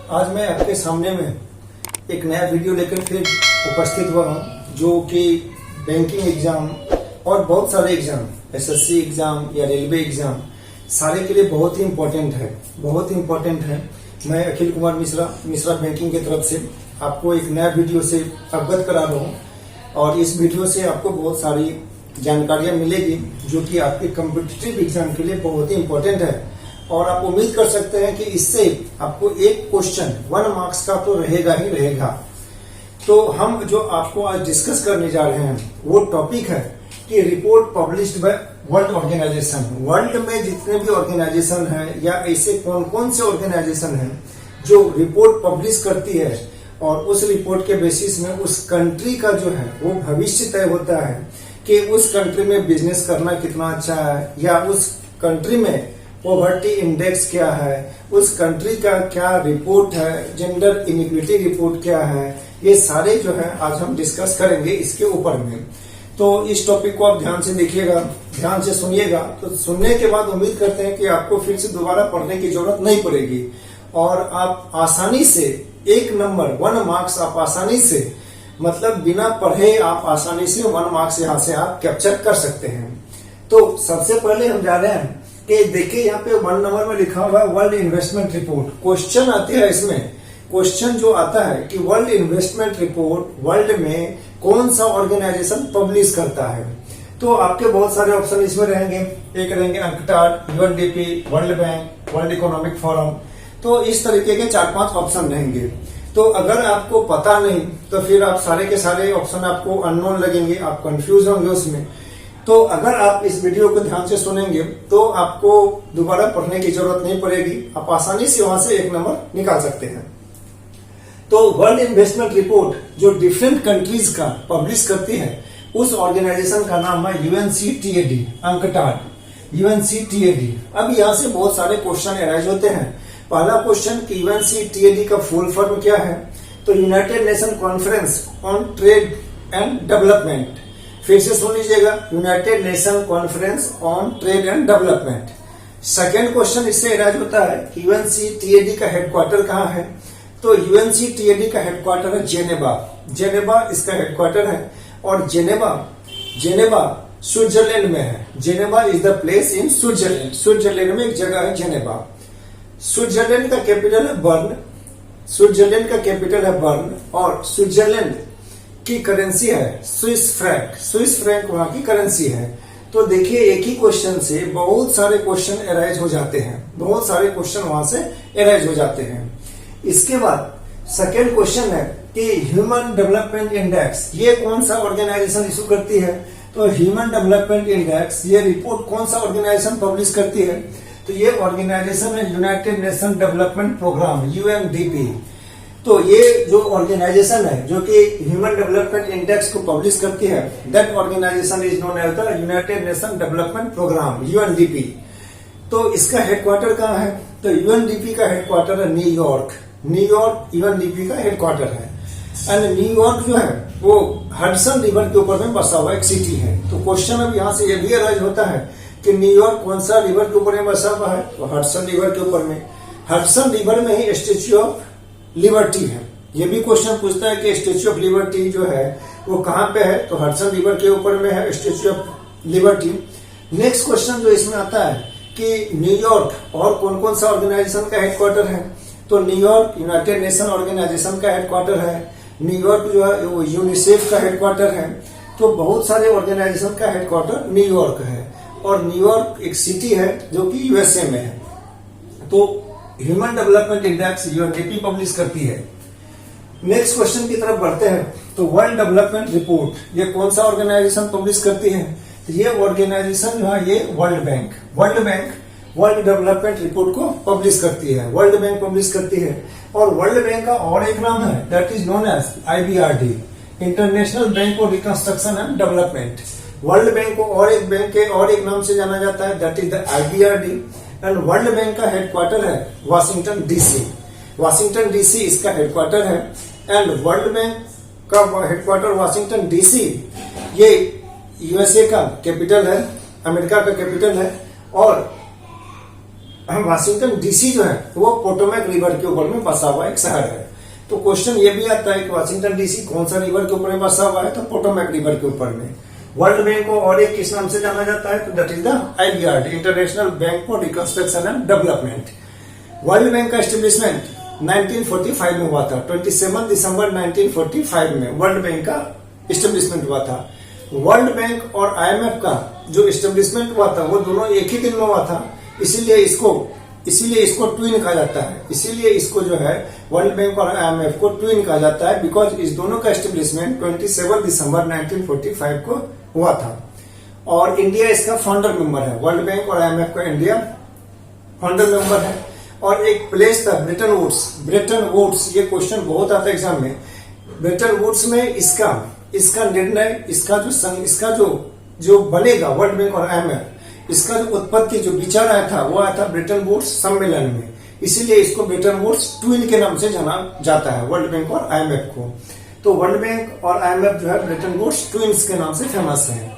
आज मैं आपके सामने में एक नया वीडियो लेकर फिर उपस्थित हुआ हूँ, जो कि बैंकिंग एग्जाम और बहुत सारे एग्जाम, एसएससी एग्जाम या रेलवे एग्जाम, सारे के लिए बहुत ही इम्पोर्टेंट है। मैं अखिल कुमार मिश्रा बैंकिंग की तरफ से आपको एक नया वीडियो से अवगत करा रहा हूँ और इस वीडियो से आपको बहुत सारी जानकारियां मिलेगी जो कि आपके कॉम्पिटिटिव एग्जाम के लिए बहुत ही इम्पोर्टेंट है। और आप उम्मीद कर सकते हैं कि इससे आपको एक क्वेश्चन 1 मार्क्स का तो रहेगा ही रहेगा। तो हम जो आपको आज डिस्कस करने जा रहे हैं वो टॉपिक है कि report published by World Organization. World में जितने भी ऑर्गेनाइजेशन है या ऐसे कौन कौन से ऑर्गेनाइजेशन है जो रिपोर्ट पब्लिश करती है और उस रिपोर्ट के बेसिस में उस कंट्री का जो है वो भविष्य तय होता है कि उस कंट्री में बिजनेस करना कितना अच्छा है, या उस कंट्री में पॉवर्टी इंडेक्स क्या है, उस कंट्री का क्या रिपोर्ट है, जेंडर इनइक्विटी रिपोर्ट क्या है, ये सारे जो है आज हम डिस्कस करेंगे इसके ऊपर में। तो इस टॉपिक को आप ध्यान से देखिएगा, ध्यान से सुनिएगा। तो सुनने के बाद उम्मीद करते हैं कि आपको फिर से दोबारा पढ़ने की जरूरत नहीं पड़ेगी और आप आसानी से 1 नंबर 1 मार्क्स आप आसानी से, मतलब बिना पढ़े आप आसानी से 1 मार्क्स यहाँ से आप कैप्चर कर सकते हैं। तो सबसे पहले हम जा रहे हैं कि देखिए यहाँ पे 1 नंबर में लिखा हुआ है वर्ल्ड इन्वेस्टमेंट रिपोर्ट। क्वेश्चन आते हैं इसमें, क्वेश्चन जो आता है कि वर्ल्ड इन्वेस्टमेंट रिपोर्ट वर्ल्ड में कौन सा ऑर्गेनाइजेशन पब्लिश करता है। तो आपके बहुत सारे ऑप्शन इसमें रहेंगे। एक रहेंगे UNCTAD, UNDP, world bank, world economic forum. तो इस तरीके के 4-5 ऑप्शन रहेंगे। तो अगर आपको पता नहीं तो फिर आप सारे के सारे ऑप्शन आपको अननोन लगेंगे, आप कंफ्यूज होंगे उसमें। तो अगर आप इस वीडियो को ध्यान से सुनेंगे तो आपको दोबारा पढ़ने की जरूरत नहीं पड़ेगी, आप आसानी से वहां से 1 नंबर निकाल सकते हैं। तो वर्ल्ड इन्वेस्टमेंट रिपोर्ट जो डिफरेंट कंट्रीज का पब्लिश करती है उस ऑर्गेनाइजेशन का नाम है यूएनसीटीएडी, अंकटाड, यूएनसीटीएडी। अब यहाँ से बहुत सारे क्वेश्चन अराइज होते हैं। पहला क्वेश्चन कि यूएनसीटीएडी का फुल फॉर्म क्या है, तो United nation conference on trade and development. फिर से सुन लीजिएगा, United nation conference on trade and development. Second question इससे अराइज होता है कि यूएनसीटीएडी का हेडक्वार्टर कहाँ है, तो यूएनसीटीएडी का हेडक्वार्टर है जेनेवा इसका हेडक्वार्टर है। और जेनेवा स्विट्जरलैंड में है। Geneva is the place in Switzerland में एक जगह है जेनेवा। स्विट्जरलैंड का कैपिटल है बर्न और स्विट्जरलैंड की करेंसी है स्विस फ्रैंक वहां की करेंसी है। तो देखिए एक ही क्वेश्चन से बहुत सारे क्वेश्चन अराइज हो जाते हैं, इसके बाद सेकेंड क्वेश्चन है कि ह्यूमन डेवलपमेंट इंडेक्स ये कौन सा ऑर्गेनाइजेशन इशू करती है, तो ह्यूमन डेवलपमेंट इंडेक्स ये रिपोर्ट कौन सा ऑर्गेनाइजेशन पब्लिश करती है, तो ये ऑर्गेनाइजेशन है United Nation Development Programme, UNDP. तो ये जो ऑर्गेनाइजेशन है जो कि ह्यूमन डेवलपमेंट इंडेक्स को पब्लिश करती है, that organization is known as the United Nation Development Programme, UNDP. तो इसका हेडक्वार्टर कहाँ है, तो यूएनडीपी का हेडक्वार्टर है न्यूयॉर्क यूएनडीपी का हेडक्वार्टर है। एंड न्यूयॉर्क जो है वो हडसन रिवर के ऊपर में बसा हुआ एक सिटी है। तो क्वेश्चन अब यहाँ से ये भी अराइज होता है कि न्यूयॉर्क कौन सा रिवर के ऊपर में बसा हुआ है, तो हडसन रिवर के ऊपर में। हडसन रिवर में ही स्टेच्यू ऑफ लिबर्टी है। ये भी क्वेश्चन पूछता है कि स्टेच्यू ऑफ लिबर्टी जो है वो कहाँ पे है, तो हडसन रिवर के ऊपर में है statue of liberty. Next question जो इसमें आता है कि न्यूयॉर्क और कौन कौन सा ऑर्गेनाइजेशन का हेडक्वार्टर है, तो न्यूयॉर्क यूनाइटेड नेशन ऑर्गेनाइजेशन का हेडक्वार्टर है। न्यूयॉर्क जो है वो यूनिसेफ का हेडक्वार्टर है। तो बहुत सारे ऑर्गेनाइजेशन का हेडक्वार्टर न्यूयॉर्क है और न्यूयॉर्क एक सिटी है जो कि यूएसए में है। तो human development index UNDP publish करती है। नेक्स्ट क्वेश्चन की तरफ बढ़ते हैं। तो वर्ल्ड डेवलपमेंट रिपोर्ट ये कौन सा ऑर्गेनाइजेशन पब्लिश करती है, तो ये ऑर्गेनाइजेशन जो है ये world bank world development report को पब्लिश करती है, वर्ल्ड बैंक पब्लिश करती है। और वर्ल्ड बैंक का और एक नाम है that is known as IBRD, International Bank for Reconstruction and Development. World Bank को और एक नाम से जाना जाता है that is the IBRD। And World Bank का हेडक्वार्टर है वाशिंगटन डीसी इसका हेडक्वार्टर है। एंड वर्ल्ड बैंक का हेडक्वार्टर वाशिंगटन डीसी ये यूएसए का कैपिटल है, अमेरिका का कैपिटल है। और वाशिंगटन डीसी जो है वो पोटोमैक रिवर के ऊपर में बसा हुआ एक शहर है। तो क्वेश्चन ये भी आता है कि वाशिंगटन डीसी कौन सा रिवर के ऊपर में बसा हुआ है, तो पोटोमैक रिवर के ऊपर में। वर्ल्ड बैंक को और एक किस नाम से जाना जाता है, तो that is the IBRD, International Bank for Reconstruction and Development. World Bank का एस्टेब्लिशमेंट 1945 में हुआ था, 27 दिसंबर 1945 में वर्ल्ड बैंक का एस्टेब्लिशमेंट हुआ था। वर्ल्ड बैंक और IMF का जो एस्टेब्लिशमेंट हुआ था वो दोनों एक ही दिन में हुआ था, इसीलिए इसको ट्विन कहा जाता है। इसीलिए इसको जो है वर्ल्ड बैंक और IMF को ट्विन कहा जाता है, बिकॉज इस दोनों का एस्टेब्लिशमेंट 27 दिसंबर 1945 को हुआ था। और इंडिया इसका फाउंडर मेंबर है, वर्ल्ड बैंक और IMF का इंडिया फाउंडर मेंबर है। और एक प्लेस था ब्रेटन वुड्स, ये क्वेश्चन बहुत आता है एग्जाम में। ब्रेटन वुड्स में इसका निर्णय, इसका जो बनेगा वर्ल्ड बैंक और IMF, इसका जो उत्पत्ति, जो विचार आया था वो आया था ब्रेटन वुड्स सम्मेलन में। इसीलिए इसको ब्रेटन वुड्स ट्विन के नाम से जाना जाता है, वर्ल्ड बैंक और IMF को। तो वर्ल्ड बैंक और IMF जो है ब्रेटन वुड्स ट्विन्स के नाम से फेमस है।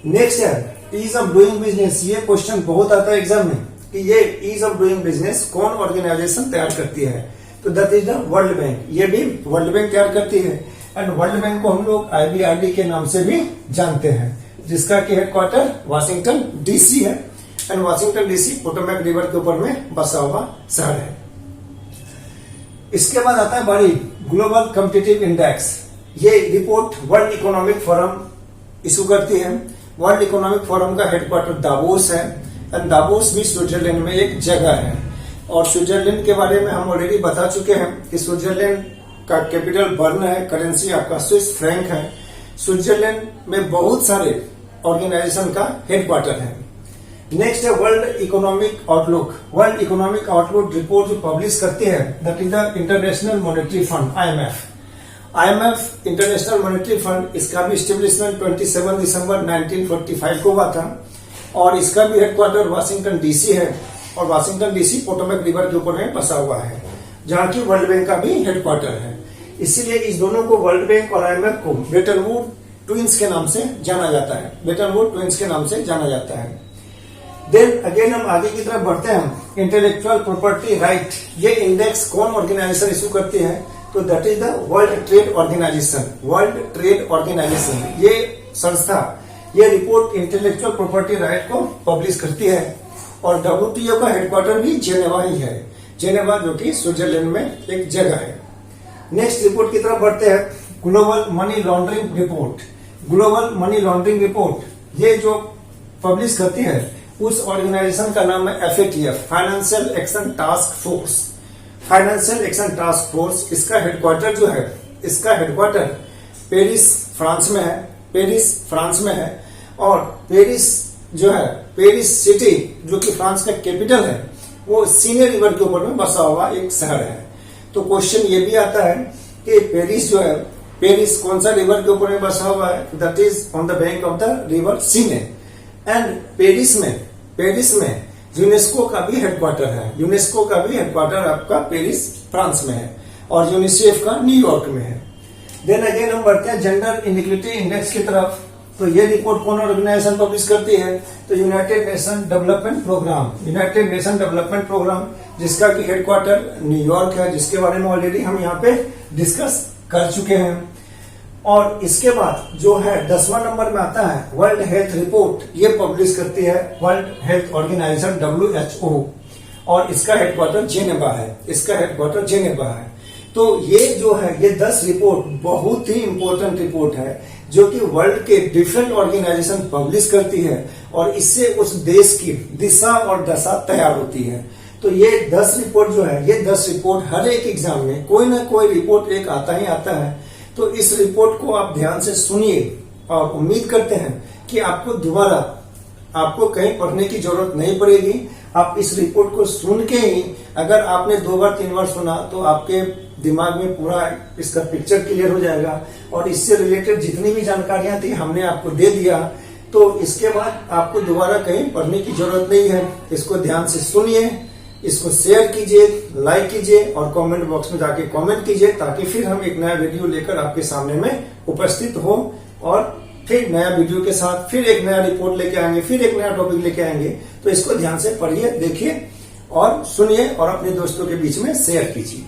नेक्स्ट है ईज ऑफ डूइंग बिजनेस। ये क्वेश्चन बहुत आता है एग्जाम में कि ये ईज ऑफ डूइंग बिजनेस कौन ऑर्गेनाइजेशन तैयार करती है, तो that is the world bank. ये भी वर्ल्ड बैंक तैयार करती है। एंड वर्ल्ड बैंक को हम लोग IBRD के नाम से भी जानते हैं, जिसका की हेडक्वार्टर वाशिंगटन डीसी है। And Washington DC Potomac river के ऊपर में बसा हुआ शहर है। इसके बाद आता है बड़ी ग्लोबल कॉम्पिटिटिव इंडेक्स। ये report world economic forum issue करती है। वर्ल्ड इकोनॉमिक फोरम का हेडक्वार्टर दावोस है। एंड दावोस भी स्विट्जरलैंड में एक जगह है। और स्विट्जरलैंड के बारे में हम ऑलरेडी बता चुके हैं कि स्विट्जरलैंड का कैपिटल बर्न है, करेंसी आपका स्विस फ्रैंक है। स्विट्जरलैंड में बहुत सारे ऑर्गेनाइजेशन का हेडक्वार्टर है। नेक्स्ट है world economic outlook. World economic outlook report जो पब्लिश करती है that is the international monetary fund IMF international monetary fund. इसका भी एस्टेब्लिशमेंट 27 दिसंबर 1945 को हुआ था। और इसका भी हेडक्वार्टर वाशिंगटन डीसी है। और वाशिंगटन डीसी पोटोमैक रिवर के ऊपर में बसा हुआ है, जहां की वर्ल्ड बैंक का भी हेडक्वार्टर है। इसीलिए इस दोनों को वर्ल्ड बैंक और IMF को ब्रेटन वुड ट्विंस के नाम से जाना जाता है। ब्रेटन वुड ट्विंस के नाम से जाना जाता है। देन अगेन हम आगे की तरफ बढ़ते हैं। इंटेलेक्चुअल प्रॉपर्टी राइट, ये इंडेक्स कौन ऑर्गेनाइजेशन इशू करती है, तो that is the World Trade Organization. World Trade Organization ये संस्था ये रिपोर्ट इंटेलेक्चुअल प्रॉपर्टी राइट को पब्लिश करती है। और WTO का हेडक्वार्टर भी जेनेवा ही है, जेनेवा जो कि स्विट्जरलैंड में एक जगह है। नेक्स्ट रिपोर्ट की तरफ बढ़ते हैं। Global money laundering report. Global money laundering report ये जो पब्लिश करती है उस ऑर्गेनाइजेशन का नाम है FATF, financial action task force. Financial action task force इसका हेडक्वार्टर जो है, इसका हेडक्वार्टर पेरिस फ्रांस में है। और पेरिस जो है, पेरिस सिटी जो कि फ्रांस का कैपिटल है, वो सीने रिवर के ऊपर में बसा हुआ एक शहर है। तो क्वेश्चन ये भी आता है कि पेरिस जो है, पेरिस कौन सा रिवर के ऊपर में बसा हुआ है, that is on the bank of the river सीने। एंड पेरिस में यूनेस्को का भी हेडक्वार्टर है। यूनेस्को का भी हेडक्वार्टर आपका पेरिस फ्रांस में है। और यूनिसेफ का न्यूयॉर्क में है। देन अगेन हम बढ़ते हैं जेंडर इनइक्वालिटी इंडेक्स की तरफ। तो ये रिपोर्ट कौन ऑर्गेनाइजेशन पब्लिश करती है, तो United Nation Development Programme. United Nation Development Programme जिसका कि हेडक्वार्टर न्यूयॉर्क है, जिसके बारे में ऑलरेडी हम यहाँ पे डिस्कस कर चुके हैं। और इसके बाद जो है 10वां नंबर में आता है वर्ल्ड हेल्थ रिपोर्ट। ये पब्लिश करती है वर्ल्ड हेल्थ ऑर्गेनाइजेशन WHO। और इसका हेडक्वार्टर जेनेवा है। तो ये जो है ये 10 रिपोर्ट बहुत ही इंपॉर्टेंट रिपोर्ट है, जो कि वर्ल्ड के डिफरेंट ऑर्गेनाइजेशन पब्लिश करती है। और इससे उस देश की दिशा और दशा तैयार होती है। तो ये 10 रिपोर्ट जो है, ये 10 रिपोर्ट हर एक एग्जाम में कोई ना कोई रिपोर्ट एक आता ही आता है। तो इस रिपोर्ट को आप ध्यान से सुनिए और उम्मीद करते हैं कि आपको दोबारा आपको कहीं पढ़ने की जरूरत नहीं पड़ेगी। आप इस रिपोर्ट को सुन के ही अगर आपने 2 बार 3 बार सुना तो आपके दिमाग में पूरा इसका पिक्चर क्लियर हो जाएगा। और इससे रिलेटेड जितनी भी जानकारियां थी हमने आपको दे दिया। तो इसके बाद आपको दोबारा कहीं पढ़ने की जरूरत नहीं है। इसको ध्यान से सुनिए, इसको शेयर कीजिए, लाइक कीजिए और कमेंट बॉक्स में जाके कमेंट कीजिए, ताकि फिर हम एक नया वीडियो लेकर आपके सामने में उपस्थित हो। और फिर नया वीडियो के साथ फिर एक नया रिपोर्ट लेके आएंगे, फिर एक नया टॉपिक लेके आएंगे। तो इसको ध्यान से पढ़िए, देखिए और सुनिए और अपने दोस्तों के बीच में शेयर कीजिए।